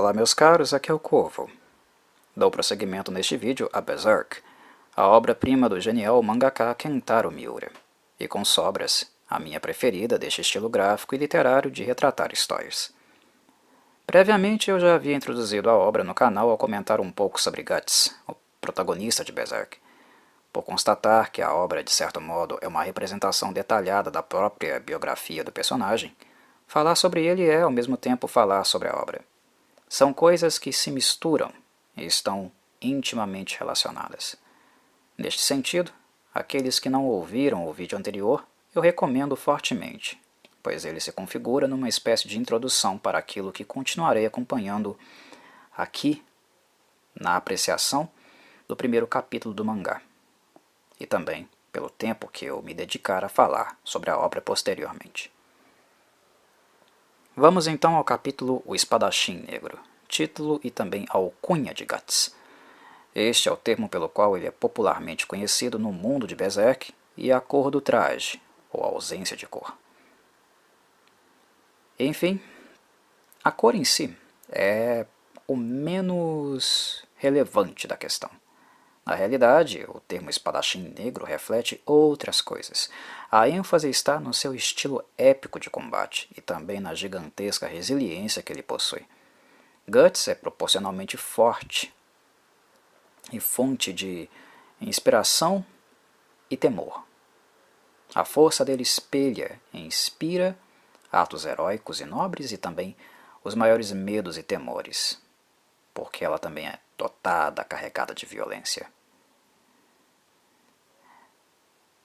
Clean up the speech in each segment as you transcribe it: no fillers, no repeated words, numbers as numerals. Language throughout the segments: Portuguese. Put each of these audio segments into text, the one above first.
Olá meus caros, aqui é o Corvo. Dou prosseguimento neste vídeo a Berserk, a obra-prima do genial mangaka Kentaro Miura, e com sobras, a minha preferida deste estilo gráfico e literário de retratar histórias. Previamente eu já havia introduzido a obra no canal ao comentar um pouco sobre Guts, o protagonista de Berserk, por constatar que a obra, de certo modo, é uma representação detalhada da própria biografia do personagem. Falar sobre ele é, ao mesmo tempo, falar sobre a obra. São coisas que se misturam e estão intimamente relacionadas. Neste sentido, aqueles que não ouviram o vídeo anterior, eu recomendo fortemente, pois ele se configura numa espécie de introdução para aquilo que continuarei acompanhando aqui na apreciação do primeiro capítulo do mangá, e também pelo tempo que eu me dedicar a falar sobre a obra posteriormente. Vamos então ao capítulo O Espadachim Negro, título e também alcunha de Guts. Este é o termo pelo qual ele é popularmente conhecido no mundo de Berserk, e a cor do traje, ou ausência de cor. Enfim, a cor em si é o menos relevante da questão. Na realidade, o termo espadachim negro reflete outras coisas. A ênfase está no seu estilo épico de combate e também na gigantesca resiliência que ele possui. Guts é proporcionalmente forte e fonte de inspiração e temor. A força dele espelha e inspira atos heróicos e nobres e também os maiores medos e temores, porque ela também é dotada, carregada de violência.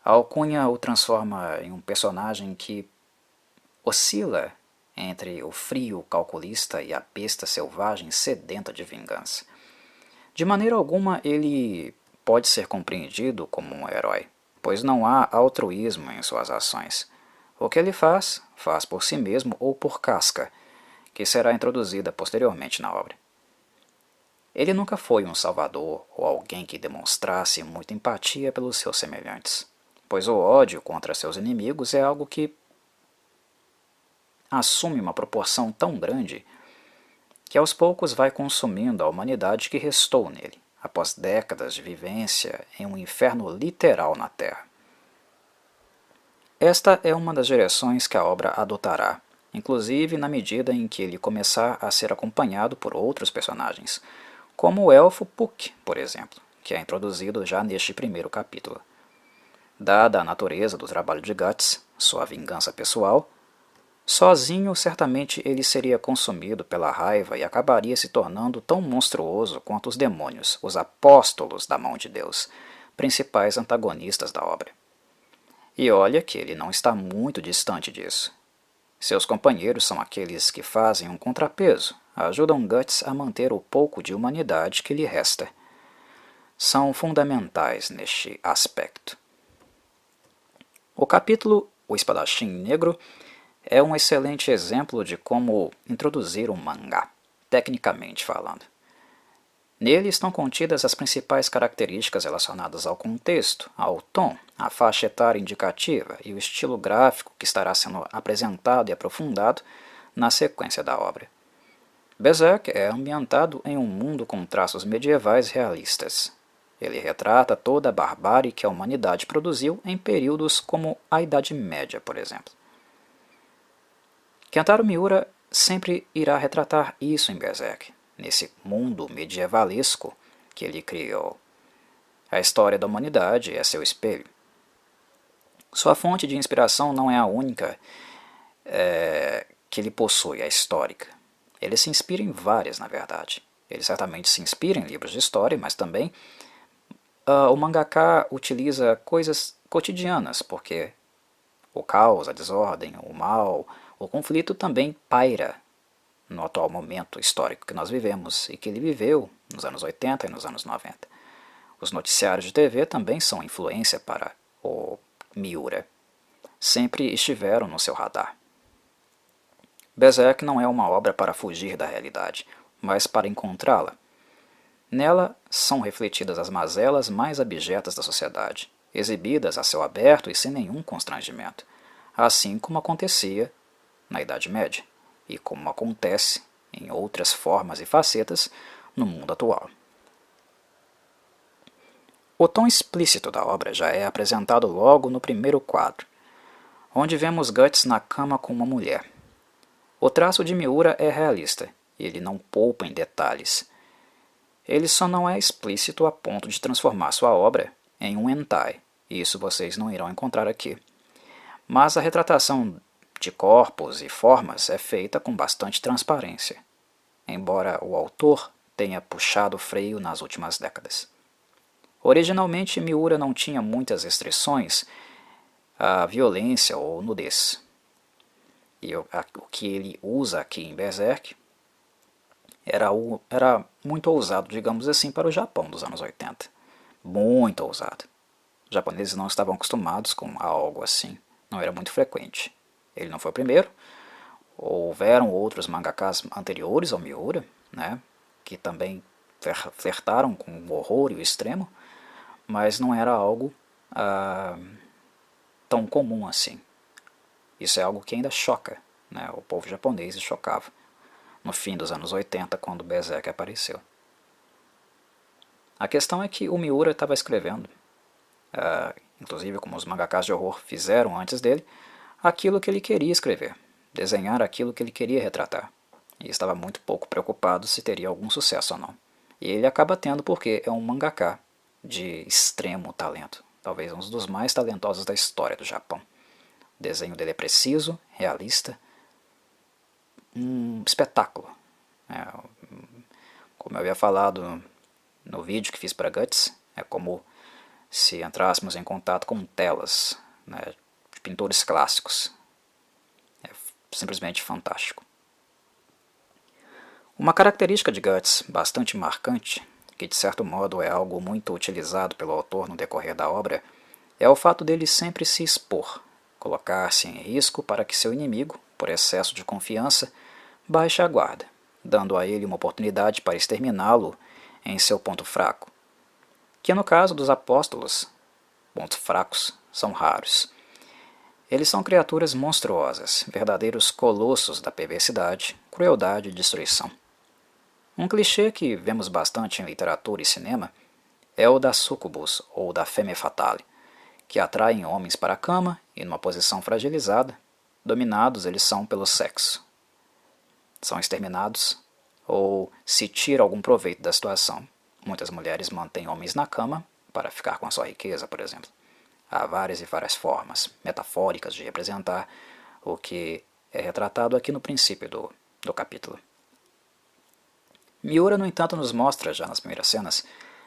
A alcunha o transforma em um personagem que oscila entre o frio calculista e a besta selvagem sedenta de vingança. De maneira alguma ele pode ser compreendido como um herói, pois não há altruísmo em suas ações. O que ele faz, faz por si mesmo ou por Casca, que será introduzida posteriormente na obra. Ele nunca foi um salvador ou alguém que demonstrasse muita empatia pelos seus semelhantes, pois o ódio contra seus inimigos é algo que assume uma proporção tão grande que aos poucos vai consumindo a humanidade que restou nele, após décadas de vivência em um inferno literal na Terra. Esta é uma das direções que a obra adotará, inclusive na medida em que ele começar a ser acompanhado por outros personagens, como o elfo Puck, por exemplo, que é introduzido já neste primeiro capítulo. Dada a natureza do trabalho de Guts, sua vingança pessoal, sozinho certamente ele seria consumido pela raiva e acabaria se tornando tão monstruoso quanto os demônios, os apóstolos da mão de Deus, principais antagonistas da obra. E olha que ele não está muito distante disso. Seus companheiros são aqueles que fazem um contrapeso, ajudam Guts a manter o pouco de humanidade que lhe resta. São fundamentais neste aspecto. O capítulo O Espadachim Negro é um excelente exemplo de como introduzir um mangá, tecnicamente falando. Nele estão contidas as principais características relacionadas ao contexto, ao tom, à faixa etária indicativa e o estilo gráfico que estará sendo apresentado e aprofundado na sequência da obra. Berserk é ambientado em um mundo com traços medievais realistas. Ele retrata toda a barbárie que a humanidade produziu em períodos como a Idade Média, por exemplo. Kentaro Miura sempre irá retratar isso em Berserk, nesse mundo medievalesco que ele criou. A história da humanidade é seu espelho. Sua fonte de inspiração não é a única que ele possui, a histórica. Ele se inspira em várias, na verdade. Ele certamente se inspira em livros de história, mas também o mangaka utiliza coisas cotidianas, porque o caos, a desordem, o mal, o conflito também paira no atual momento histórico que nós vivemos e que ele viveu nos anos 80 e nos anos 90. Os noticiários de TV também são influência para o Miura. Sempre estiveram no seu radar. Berserk não é uma obra para fugir da realidade, mas para encontrá-la. Nela são refletidas as mazelas mais abjetas da sociedade, exibidas a céu aberto e sem nenhum constrangimento, assim como acontecia na Idade Média, e como acontece em outras formas e facetas no mundo atual. O tom explícito da obra já é apresentado logo no primeiro quadro, onde vemos Guts na cama com uma mulher. O traço de Miura é realista, e ele não poupa em detalhes. Ele só não é explícito a ponto de transformar sua obra em um hentai, e isso vocês não irão encontrar aqui. Mas a retratação de corpos e formas é feita com bastante transparência, embora o autor tenha puxado o freio nas últimas décadas. Originalmente, Miura não tinha muitas restrições à violência ou nudez. E o que ele usa aqui em Berserk era muito ousado, digamos assim, para o Japão dos anos 80. Muito ousado. Os japoneses não estavam acostumados com algo assim. Não era muito frequente. Ele não foi o primeiro. Houveram outros mangakas anteriores ao Miura, né, que também flertaram com o horror e o extremo, mas não era algo tão comum assim. Isso é algo que ainda choca, né, o povo japonês, e chocava no fim dos anos 80, quando Berserk apareceu. A questão é que o Miura estava escrevendo, inclusive como os mangakas de horror fizeram antes dele, aquilo que ele queria escrever, desenhar aquilo que ele queria retratar, e estava muito pouco preocupado se teria algum sucesso ou não. E ele acaba tendo porque é um mangaka de extremo talento, talvez um dos mais talentosos da história do Japão. O desenho dele é preciso, realista, um espetáculo. Como eu havia falado no vídeo que fiz para Guts, é como se entrássemos em contato com telas, né, de pintores clássicos. É simplesmente fantástico. Uma característica de Guts bastante marcante, que de certo modo é algo muito utilizado pelo autor no decorrer da obra, é o fato dele sempre se expor, colocar-se em risco para que seu inimigo, por excesso de confiança, baixe a guarda, dando a ele uma oportunidade para exterminá-lo em seu ponto fraco, que no caso dos apóstolos, pontos fracos são raros. Eles são criaturas monstruosas, verdadeiros colossos da perversidade, crueldade e destruição. Um clichê que vemos bastante em literatura e cinema é o da sucubus, ou da femme fatale, que atraem homens para a cama e, numa posição fragilizada, dominados eles são pelo sexo. São exterminados ou se tira algum proveito da situação. Muitas mulheres mantêm homens na cama para ficar com a sua riqueza, por exemplo. Há várias e várias formas metafóricas de representar o que é retratado aqui no princípio do capítulo. Miura, no entanto, nos mostra, já nas primeiras cenas,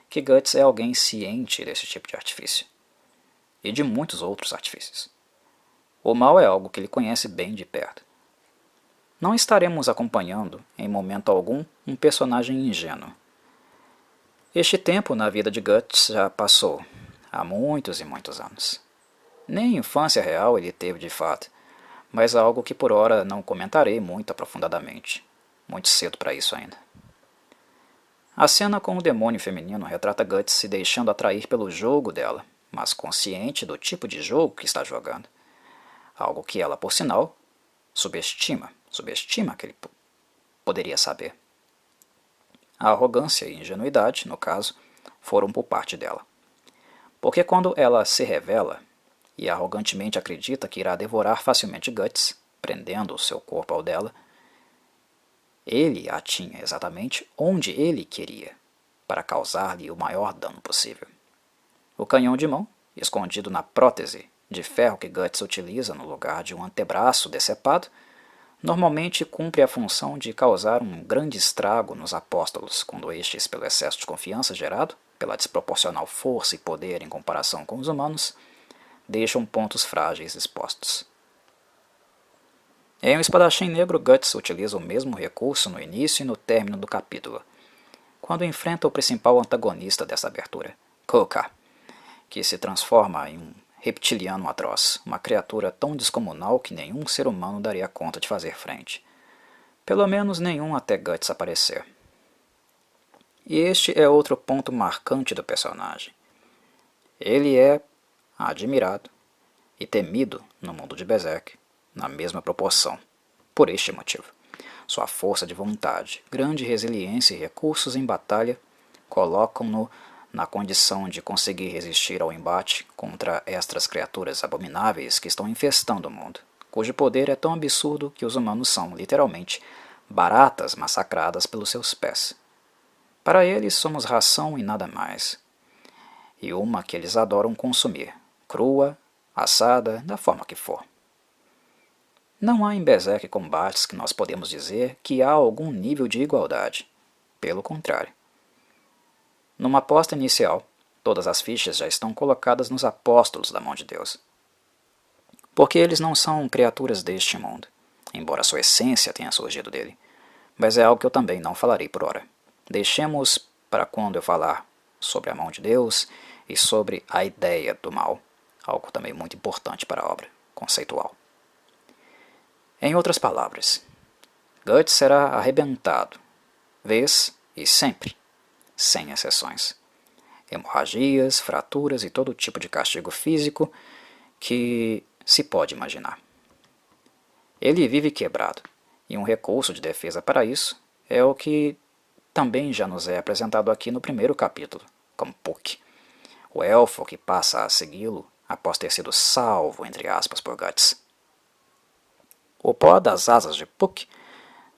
que Guts é alguém ciente desse tipo de artifício, e de muitos outros artifícios. O mal é algo que ele conhece bem de perto. Não estaremos acompanhando, em momento algum, um personagem ingênuo. Este tempo na vida de Guts já passou, há muitos e muitos anos. Nem infância real ele teve de fato, mas algo que por ora não comentarei muito aprofundadamente. Muito cedo para isso ainda. A cena com o demônio feminino retrata Guts se deixando atrair pelo jogo dela, mas consciente do tipo de jogo que está jogando. Algo que ela, por sinal, subestima que ele poderia saber. A arrogância e ingenuidade, no caso, foram por parte dela. Porque quando ela se revela e arrogantemente acredita que irá devorar facilmente Guts, prendendo o seu corpo ao dela, ele a tinha exatamente onde ele queria, para causar-lhe o maior dano possível. O canhão de mão, escondido na prótese de ferro que Guts utiliza no lugar de um antebraço decepado, normalmente cumpre a função de causar um grande estrago nos apóstolos, quando estes, pelo excesso de confiança gerado, pela desproporcional força e poder em comparação com os humanos, deixam pontos frágeis expostos. Em O Espadachim Negro, Guts utiliza o mesmo recurso no início e no término do capítulo, quando enfrenta o principal antagonista dessa abertura, Kuka, que se transforma em um reptiliano atroz, uma criatura tão descomunal que nenhum ser humano daria conta de fazer frente. Pelo menos nenhum até Guts aparecer. E este é outro ponto marcante do personagem. Ele é admirado e temido no mundo de Berserk, na mesma proporção, por este motivo. Sua força de vontade, grande resiliência e recursos em batalha colocam-no na condição de conseguir resistir ao embate contra estas criaturas abomináveis que estão infestando o mundo, cujo poder é tão absurdo que os humanos são, literalmente, baratas massacradas pelos seus pés. Para eles somos ração e nada mais, e uma que eles adoram consumir, crua, assada, da forma que for. Não há em Berserk combates que nós podemos dizer que há algum nível de igualdade. Pelo contrário. Numa aposta inicial, todas as fichas já estão colocadas nos apóstolos da mão de Deus. Porque eles não são criaturas deste mundo, embora sua essência tenha surgido dele. Mas é algo que eu também não falarei por ora. Deixemos para quando eu falar sobre a mão de Deus e sobre a ideia do mal, algo também muito importante para a obra conceitual. Em outras palavras, Guts será arrebentado, vez e sempre, sem exceções. Hemorragias, fraturas e todo tipo de castigo físico que se pode imaginar. Ele vive quebrado, e um recurso de defesa para isso é o que também já nos é apresentado aqui no primeiro capítulo, como Puck, o elfo que passa a segui-lo após ter sido salvo, entre aspas, por Guts. O pó das asas de Puck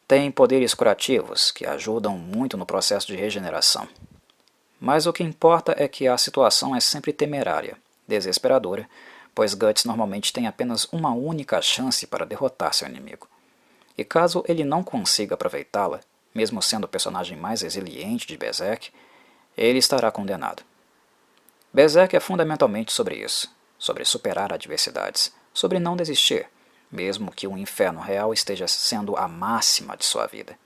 tem poderes curativos que ajudam muito no processo de regeneração. Mas o que importa é que a situação é sempre temerária, desesperadora, pois Guts normalmente tem apenas uma única chance para derrotar seu inimigo. E caso ele não consiga aproveitá-la, mesmo sendo o personagem mais resiliente de Berserk, ele estará condenado. Berserk é fundamentalmente sobre isso, sobre superar adversidades, sobre não desistir, mesmo que o inferno real esteja sendo a máxima de sua vida.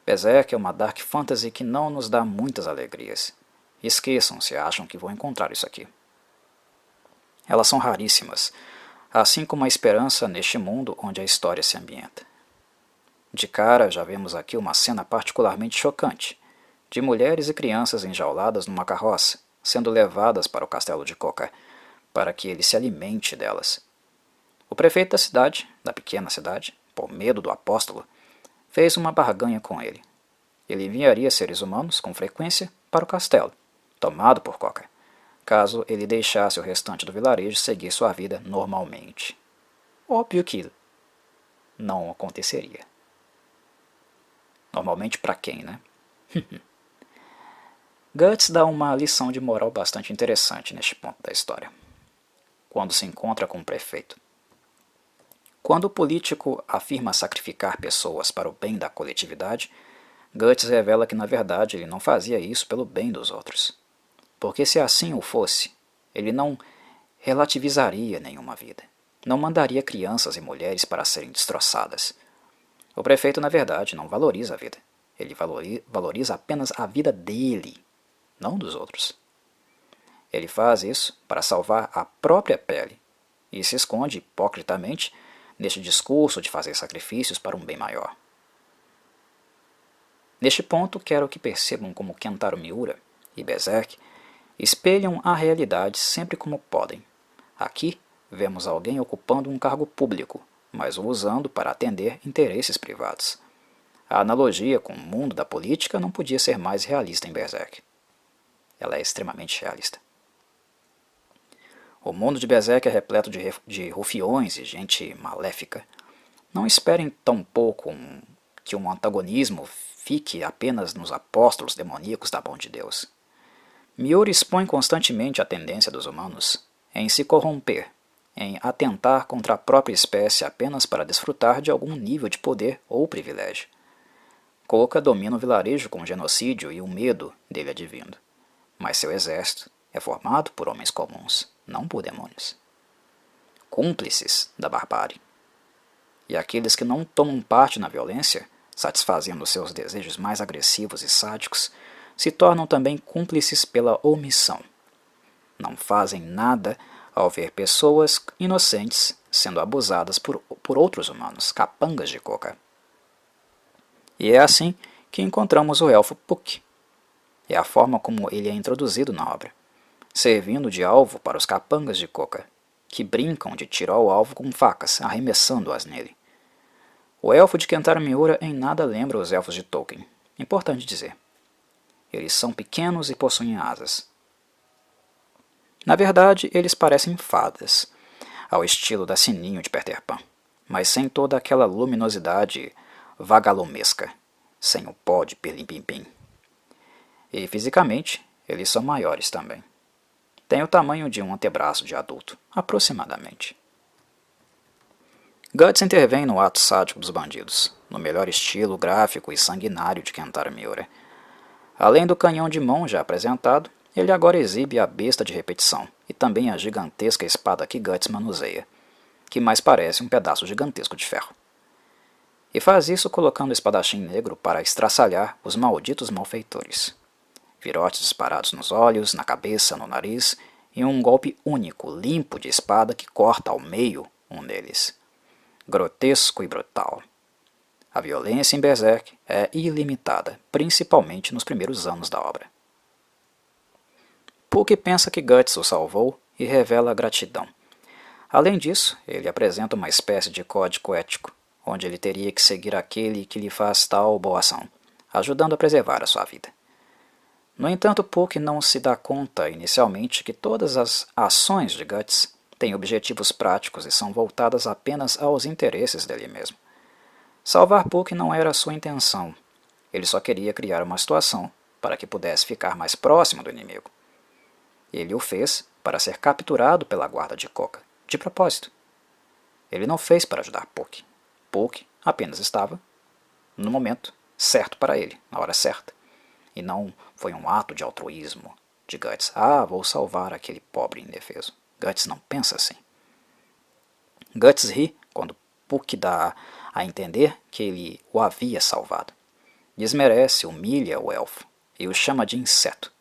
Berserk é uma dark fantasy que não nos dá muitas alegrias. Esqueçam se acham que vão encontrar isso aqui. Elas são raríssimas, assim como a esperança neste mundo onde a história se ambienta. De cara, já vemos aqui uma cena particularmente chocante, de mulheres e crianças enjauladas numa carroça, sendo levadas para o castelo de Coca, para que ele se alimente delas. O prefeito da pequena cidade, por medo do apóstolo, fez uma barganha com ele. Ele enviaria seres humanos, com frequência, para o castelo, tomado por Coca, caso ele deixasse o restante do vilarejo seguir sua vida normalmente. Óbvio que não aconteceria. Normalmente para quem, né? Guts dá uma lição de moral bastante interessante neste ponto da história, quando se encontra com o prefeito. Quando o político afirma sacrificar pessoas para o bem da coletividade, Guts revela que na verdade ele não fazia isso pelo bem dos outros. Porque se assim o fosse, ele não relativizaria nenhuma vida, não mandaria crianças e mulheres para serem destroçadas. O prefeito na verdade não valoriza a vida, ele valoriza apenas a vida dele, não dos outros. Ele faz isso para salvar a própria pele e se esconde hipocritamente neste discurso de fazer sacrifícios para um bem maior. Neste ponto, quero que percebam como Kentaro Miura e Berserk espelham a realidade sempre como podem. Aqui, vemos alguém ocupando um cargo público, mas o usando para atender interesses privados. A analogia com o mundo da política não podia ser mais realista em Berserk. Ela é extremamente realista. O mundo de Berserk é repleto de rufiões e gente maléfica. Não esperem tampouco que um antagonismo fique apenas nos apóstolos demoníacos da mão de Deus. Miura expõe constantemente a tendência dos humanos em se corromper, em atentar contra a própria espécie apenas para desfrutar de algum nível de poder ou privilégio. Coca domina o vilarejo com o genocídio e o medo dele advindo, mas seu exército é formado por homens comuns, não por demônios. Cúmplices da barbárie. E aqueles que não tomam parte na violência, satisfazendo seus desejos mais agressivos e sádicos, se tornam também cúmplices pela omissão. Não fazem nada ao ver pessoas inocentes sendo abusadas por outros humanos, capangas de Coca. E é assim que encontramos o elfo Puck. É a forma como ele é introduzido na obra, servindo de alvo para os capangas de Coca, que brincam de tiro ao alvo com facas, arremessando-as nele. O elfo de Kentaro Miura em nada lembra os elfos de Tolkien. Importante dizer. Eles são pequenos e possuem asas. Na verdade, eles parecem fadas, ao estilo da Sininho de Peter Pan, mas sem toda aquela luminosidade vagalomesca, sem o pó de pirlim-pim-pim. E fisicamente, eles são maiores também. Têm o tamanho de um antebraço de adulto, aproximadamente. Guts intervém no ato sádico dos bandidos, no melhor estilo gráfico e sanguinário de Kentaro Miura. Além do canhão de mão já apresentado, ele agora exibe a besta de repetição e também a gigantesca espada que Guts manuseia, que mais parece um pedaço gigantesco de ferro. E faz isso colocando o espadachim negro para estraçalhar os malditos malfeitores. Virotes disparados nos olhos, na cabeça, no nariz, e um golpe único, limpo de espada que corta ao meio um deles. Grotesco e brutal. A violência em Berserk é ilimitada, principalmente nos primeiros anos da obra. Puck pensa que Guts o salvou e revela gratidão. Além disso, ele apresenta uma espécie de código ético, onde ele teria que seguir aquele que lhe faz tal boa ação, ajudando a preservar a sua vida. No entanto, Puck não se dá conta inicialmente que todas as ações de Guts têm objetivos práticos e são voltadas apenas aos interesses dele mesmo. Salvar Puck não era sua intenção, ele só queria criar uma situação para que pudesse ficar mais próximo do inimigo. Ele o fez para ser capturado pela guarda de Coca, de propósito. Ele não fez para ajudar Puck. Puck apenas estava no momento certo para ele, na hora certa. E não foi um ato de altruísmo de Guts. Ah, vou salvar aquele pobre indefeso. Guts não pensa assim. Guts ri quando Puck dá a entender que ele o havia salvado. Desmerece, humilha o elfo e o chama de inseto.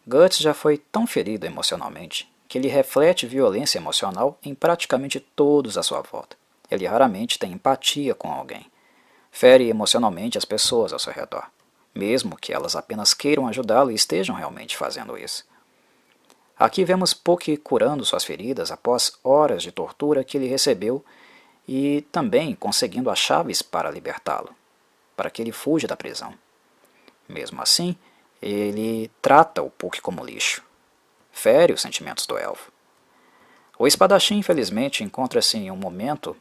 Guts já foi tão ferido emocionalmente que ele reflete violência emocional em praticamente todos à sua volta. Ele raramente tem empatia com alguém. Fere emocionalmente as pessoas ao seu redor, mesmo que elas apenas queiram ajudá-lo e estejam realmente fazendo isso. Aqui vemos Puck curando suas feridas após horas de tortura que ele recebeu e também conseguindo as chaves para libertá-lo, para que ele fuja da prisão. Mesmo assim, ele trata o Puck como lixo. Fere os sentimentos do elfo. O espadachim, infelizmente, encontra-se em um momento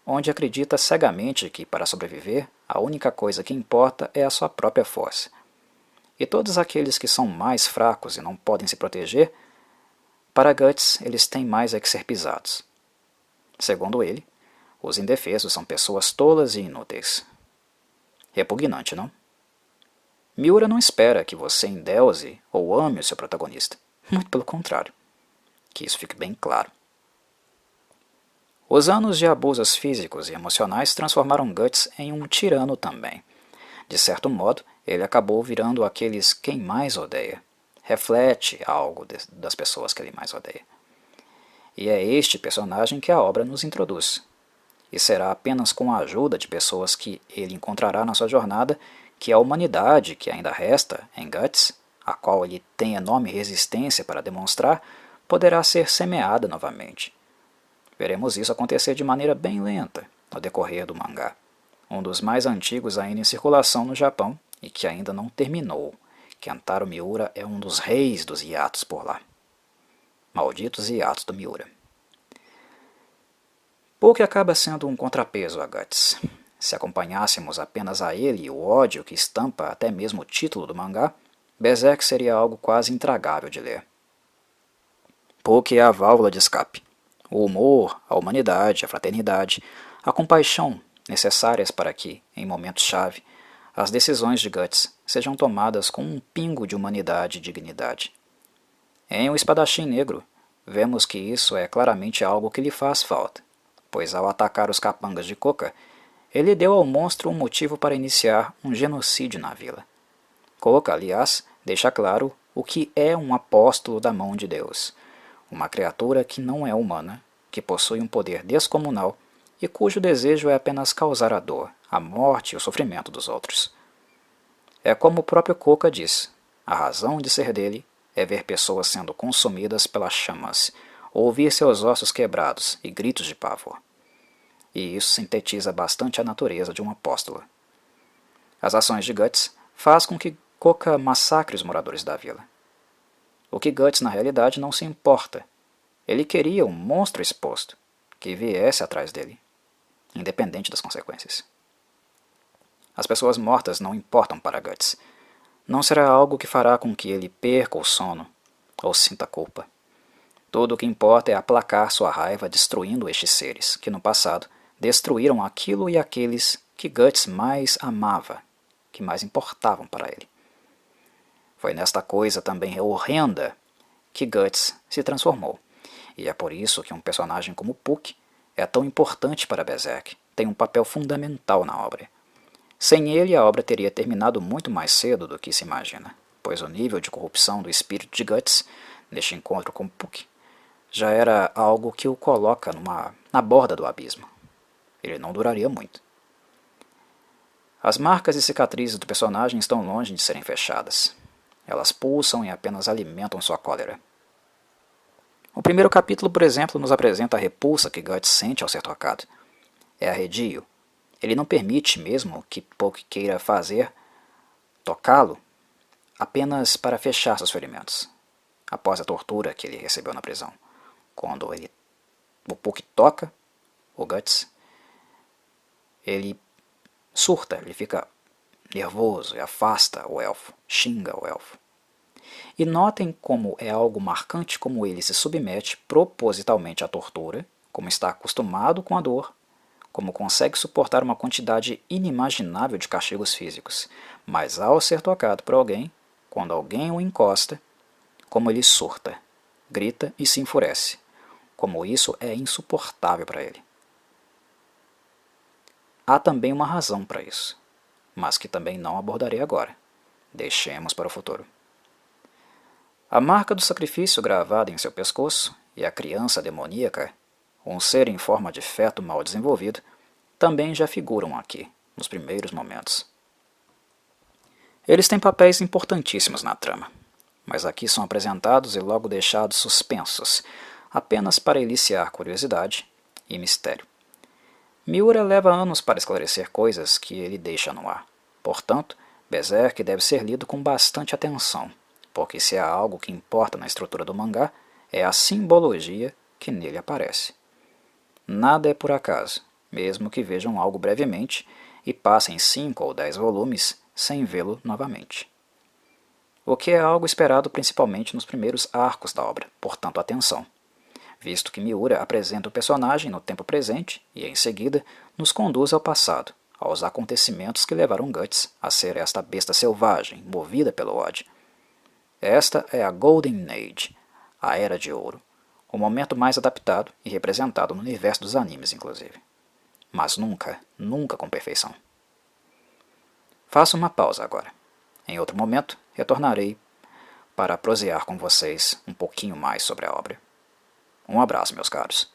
onde acredita cegamente que, para sobreviver, a única coisa que importa é a sua própria força. E todos aqueles que são mais fracos e não podem se proteger, para Guts, eles têm mais é que ser pisados. Segundo ele, os indefesos são pessoas tolas e inúteis. Repugnante, não? Miura não espera que você endeuse ou ame o seu protagonista. Muito pelo contrário. Que isso fique bem claro. Os anos de abusos físicos e emocionais transformaram Guts em um tirano também. De certo modo, ele acabou virando aqueles quem mais odeia. Reflete algo das pessoas que ele mais odeia. E é este personagem que a obra nos introduz. E será apenas com a ajuda de pessoas que ele encontrará na sua jornada que a humanidade que ainda resta em Guts, a qual ele tem enorme resistência para demonstrar, poderá ser semeada novamente. Veremos isso acontecer de maneira bem lenta no decorrer do mangá, um dos mais antigos ainda em circulação no Japão e que ainda não terminou. Kentaro Miura é um dos reis dos hiatos por lá. Malditos hiatos do Miura. Puck acaba sendo um contrapeso a Guts. Se acompanhássemos apenas a ele e o ódio que estampa até mesmo o título do mangá, Berserk seria algo quase intragável de ler. Puck é a válvula de escape. O humor, a humanidade, a fraternidade, a compaixão necessárias para que, em momentos-chave, as decisões de Guts sejam tomadas com um pingo de humanidade e dignidade. Em O Espadachim Negro, vemos que isso é claramente algo que lhe faz falta, pois ao atacar os capangas de Coca, ele deu ao monstro um motivo para iniciar um genocídio na vila. Coca, aliás, deixa claro o que é um apóstolo da mão de Deus, uma criatura que não é humana, que possui um poder descomunal e cujo desejo é apenas causar a dor, a morte e o sofrimento dos outros. É como o próprio Coca diz, a razão de ser dele é ver pessoas sendo consumidas pelas chamas, ouvir seus ossos quebrados e gritos de pavor. e isso sintetiza bastante a natureza de um apóstolo. As ações de Guts faz com que Coca massacre os moradores da vila. O que Guts na realidade não se importa. Ele queria um monstro exposto, que viesse atrás dele, independente das consequências. As pessoas mortas não importam para Guts. Não será algo que fará com que ele perca o sono ou sinta culpa. Tudo o que importa é aplacar sua raiva destruindo estes seres, que no passado destruíram aquilo e aqueles que Guts mais amava, que mais importavam para ele. Foi nesta coisa também horrenda que Guts se transformou, e é por isso que um personagem como Puck é tão importante para Berserk, tem um papel fundamental na obra. Sem ele, a obra teria terminado muito mais cedo do que se imagina, pois o nível de corrupção do espírito de Guts, neste encontro com Puck, já era algo que o coloca na borda do abismo. Ele não duraria muito. As marcas e cicatrizes do personagem estão longe de serem fechadas. Elas pulsam e apenas alimentam sua cólera. O primeiro capítulo, por exemplo, nos apresenta a repulsa que Guts sente ao ser tocado. É arredio. Ele não permite mesmo que Puck queira fazer tocá-lo apenas para fechar seus ferimentos, após a tortura que ele recebeu na prisão. Quando o Puck toca o Guts, ele surta, ele fica nervoso e afasta o elfo, xinga o elfo. E notem como é algo marcante como ele se submete propositalmente à tortura, como está acostumado com a dor, como consegue suportar uma quantidade inimaginável de castigos físicos, mas ao ser tocado por alguém, quando alguém o encosta, como ele surta, grita e se enfurece, como isso é insuportável para ele. Há também uma razão para isso, mas que também não abordarei agora. Deixemos para o futuro. A marca do sacrifício gravada em seu pescoço e a criança demoníaca, um ser em forma de feto mal desenvolvido, também já figuram aqui, nos primeiros momentos. Eles têm papéis importantíssimos na trama, mas aqui são apresentados e logo deixados suspensos, apenas para eliciar curiosidade e mistério. Miura leva anos para esclarecer coisas que ele deixa no ar. Portanto, Berserk deve ser lido com bastante atenção, porque se há algo que importa na estrutura do mangá, é a simbologia que nele aparece. Nada é por acaso, mesmo que vejam algo brevemente e passem 5 ou 10 volumes sem vê-lo novamente. O que é algo esperado principalmente nos primeiros arcos da obra, portanto atenção, visto que Miura apresenta o personagem no tempo presente e, em seguida, nos conduz ao passado, aos acontecimentos que levaram Guts a ser esta besta selvagem, movida pelo ódio. Esta é a Golden Age, a Era de Ouro, o momento mais adaptado e representado no universo dos animes, inclusive. Mas nunca, nunca com perfeição. Faço uma pausa agora. Em outro momento, retornarei para prosear com vocês um pouquinho mais sobre a obra. Um abraço, meus caros.